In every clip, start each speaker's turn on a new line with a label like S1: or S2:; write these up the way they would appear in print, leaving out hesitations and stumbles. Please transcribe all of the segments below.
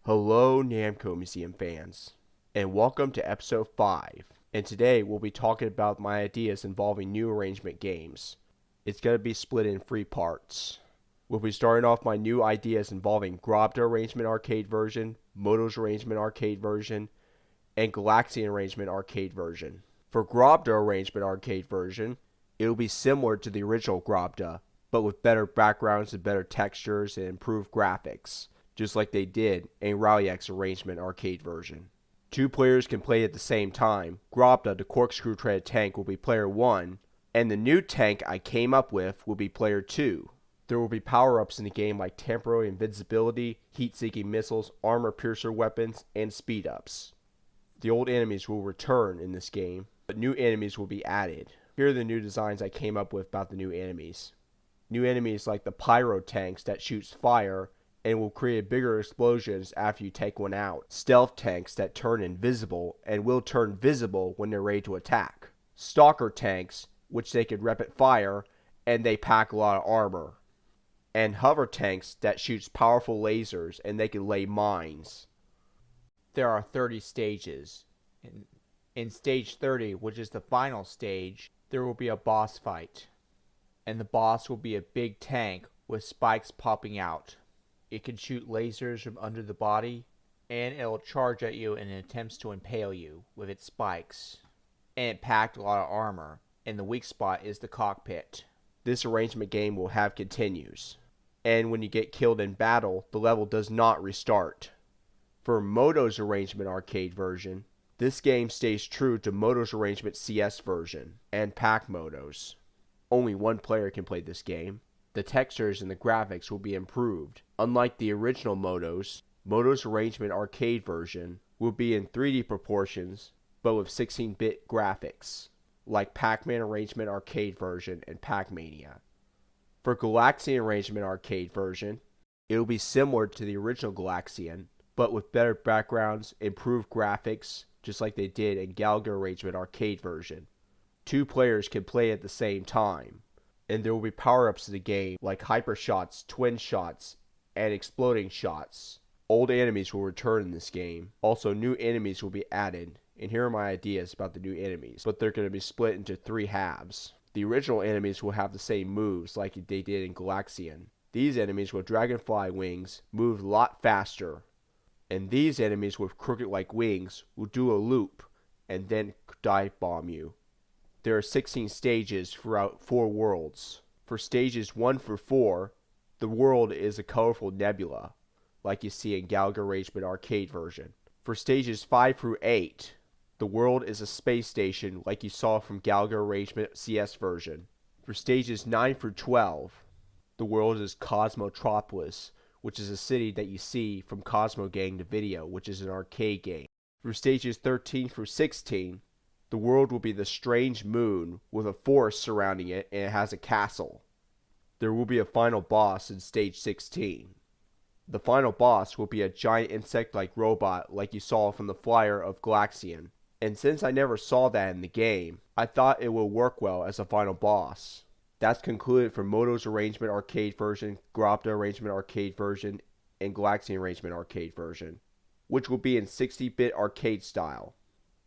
S1: Hello Namco Museum fans, and welcome to episode 5, and today we'll be talking about my ideas involving new arrangement games. It's going to be split in 3 parts. We'll be starting off my new ideas involving Grobda Arrangement Arcade version, Moto's Arrangement Arcade version, and Galaxian Arrangement Arcade version. For Grobda Arrangement Arcade version, it'll be similar to the original Grobda, but with better backgrounds and better textures and improved graphics, just like they did in Rallyx Arrangement Arcade version. 2 players can play at the same time. Grobda, the corkscrew treaded tank, will be player 1, and the new tank I came up with will be player 2. There will be power-ups in the game like temporary invincibility, heat-seeking missiles, armor piercer weapons, and speed-ups. The old enemies will return in this game, but new enemies will be added. Here are the new designs I came up with about the new enemies. New enemies like the pyro tanks that shoots fire and will create bigger explosions after you take one out. Stealth tanks that turn invisible and will turn visible when they're ready to attack. Stalker tanks, which they can rapid fire and they pack a lot of armor. And hover tanks that shoots powerful lasers and they can lay mines. There are 30 stages. In stage 30, which is the final stage, there will be a boss fight. And the boss will be a big tank with spikes popping out. It can shoot lasers from under the body, and it'll charge at you in attempts to impale you with its spikes. And it packed a lot of armor, and the weak spot is the cockpit. This arrangement game will have continues, and when you get killed in battle, the level does not restart. For Moto's Arrangement Arcade version, this game stays true to Moto's Arrangement CS version and Pack Motos. Only 1 player can play this game. The textures and the graphics will be improved. Unlike the original Moto's, Moto's Arrangement Arcade version will be in 3D proportions, but with 16-bit graphics, like Pac-Man Arrangement Arcade version and Pac-Mania. For Galaxian Arrangement Arcade version, it will be similar to the original Galaxian, but with better backgrounds, improved graphics, just like they did in Galaga Arrangement Arcade version. 2 players can play at the same time, and there will be power-ups in the game like hyper shots, twin shots, and exploding shots. Old enemies will return in this game. Also, new enemies will be added, and here are my ideas about the new enemies, but they're going to be split into 3 halves. The original enemies will have the same moves like they did in Galaxian. These enemies with dragonfly wings move a lot faster, and these enemies with crooked-like wings will do a loop and then dive bomb you. There are 16 stages throughout 4 worlds. For stages 1 through 4, the world is a colorful nebula, like you see in Galaga Arrangement Arcade version. For stages 5 through 8, the world is a space station like you saw from Galaga Arrangement CS version. For stages 9 through 12, the world is Cosmotropolis, which is a city that you see from Cosmo Gang the video, which is an arcade game. For stages 13 through 16, the world will be the strange moon with a forest surrounding it, and it has a castle. There will be a final boss in stage 16. The final boss will be a giant insect-like robot like you saw from the flyer of Galaxian. And since I never saw that in the game, I thought it will work well as a final boss. That's concluded for Moto's Arrangement Arcade version, Grobda Arrangement Arcade version, and Galaxian Arrangement Arcade version, which will be in 60-bit arcade style.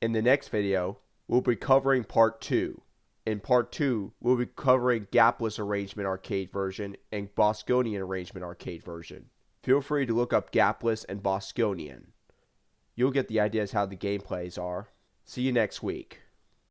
S1: In the next video, we'll be covering Part 2. In Part 2, we'll be covering Gapless Arrangement Arcade version and Bosconian Arrangement Arcade version. Feel free to look up Gapless and Bosconian. You'll get the ideas how the gameplays are. See you next week.